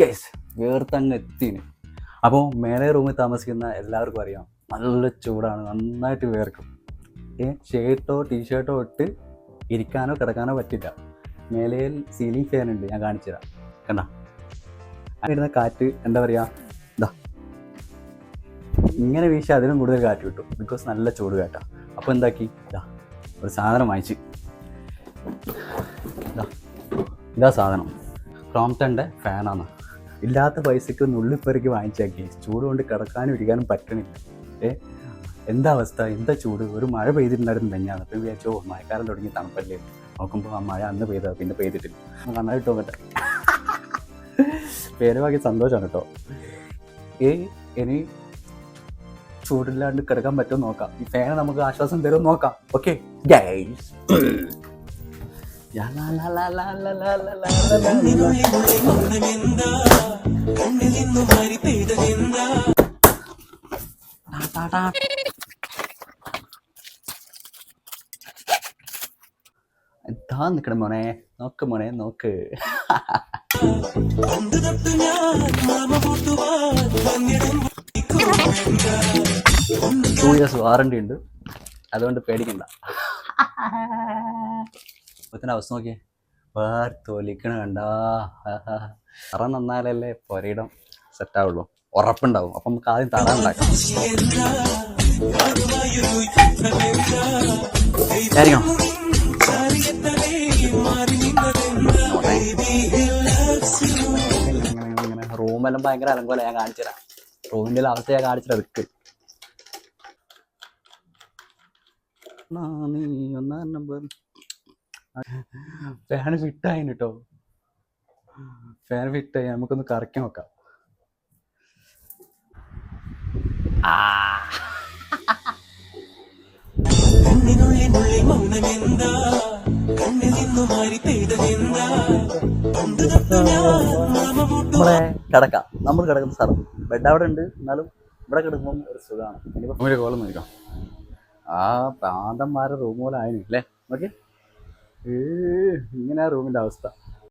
Guys വേർത്തങ്ങ് എത്തിന്. അപ്പോൾ മേലെ റൂമിൽ താമസിക്കുന്ന എല്ലാവർക്കും അറിയാം നല്ല ചൂടാണ്, നന്നായിട്ട് വേർക്കും. ഷർട്ടോ ടീഷർട്ടോ ഇട്ട് ഇരിക്കാനോ കിടക്കാനോ പറ്റില്ല. മേലയിൽ സീലിംഗ് ഫാൻ ഉണ്ട്, ഞാൻ കാണിച്ചു തരാം. കണ്ട വരുന്ന കാറ്റ് എന്താ പറയുക, ഇതാ ഇങ്ങനെ വീശി അതിനും കൂടുതൽ കാറ്റ് കിട്ടും, ബിക്കോസ് നല്ല ചൂട് കാറ്റാണ്. അപ്പോൾ എന്താക്കി, ഇതാ ഒരു സാധനം വാങ്ങിച്ച്, ഇതാ സാധനം ക്രോംപ്ടൻ്റെ ഫാനാണ്. ഇല്ലാത്ത പൈസയ്ക്ക് നുള്ളിപ്പെറുക്കി വാങ്ങിച്ചാക്കി. ചൂട് കൊണ്ട് കിടക്കാനും ഇരിക്കാനും പറ്റണില്ല. എന്താ അവസ്ഥ, എന്താ ചൂട്. ഒരു മഴ പെയ്തിട്ടുണ്ടായിരുന്നു തന്നെയാണ്. അപ്പം വിചാരിച്ചോ മഴക്കാലം തുടങ്ങി തണുപ്പല്ലേ. നോക്കുമ്പോൾ ആ മഴ അന്ന് പെയ്താ, പിന്നെ പെയ്തിട്ടില്ല. നന്നായിട്ട് നോക്കട്ടെ. പേരുവാക്കി സന്തോഷമാണ് കേട്ടോ. ഇനി ചൂടില്ലാണ്ട് കിടക്കാൻ പറ്റുമോ നോക്കാം. ഈ ഫാൻ നമുക്ക് ആശ്വാസം തരുമോ നോക്കാം. Okay guys. എന്താ നിക്കണ മോനെ, നോക്ക് മോനെ നോക്ക്. 2 years വാറണ്ടി ഉണ്ട്, അതുകൊണ്ട് പേടിക്കണ്ട. ഇപ്പത്തിൻ്റെ അവസ്ഥ നോക്കിയേ, വേർത്തൊലിക്കണ കണ്ടാ. തറ നന്നാലല്ലേ പൊരയിടം സെറ്റാവുള്ളൂ, ഉറപ്പുണ്ടാവും. അപ്പം നമുക്ക് ആദ്യം തറ ഉണ്ടാക്കാം. റൂമെല്ലാം ഭയങ്കര അലങ്കോല, ഞാൻ കാണിച്ചു തരാം. റൂമിൻ്റെ അവസ്ഥ ഞാൻ കാണിച്ചിട്ട് എടുക്ക്. ഫാന് ഫിറ്റായി കേട്ടോ, ഫാൻ ഫിറ്റായി. നമുക്കൊന്ന് കറക്കി നോക്കാം. നമ്മളെ കിടക്കാം, നമ്മൾ കിടക്കുന്ന സ്ഥലം ബെഡ് അവിടെ ഉണ്ട്, എന്നാലും ഇവിടെ കിടക്കുമ്പം ഒരു സുഖമാണ്. ഇനിയിപ്പോൾ ഒരു കോളം നോക്കാം. ആ പ്രാന്തന്മാരുടെ റൂം പോലെ ആയിരുന്നു അല്ലേ. ഓക്കെ, ഇങ്ങനെ ആ റൂമിൻ്റെ അവസ്ഥ.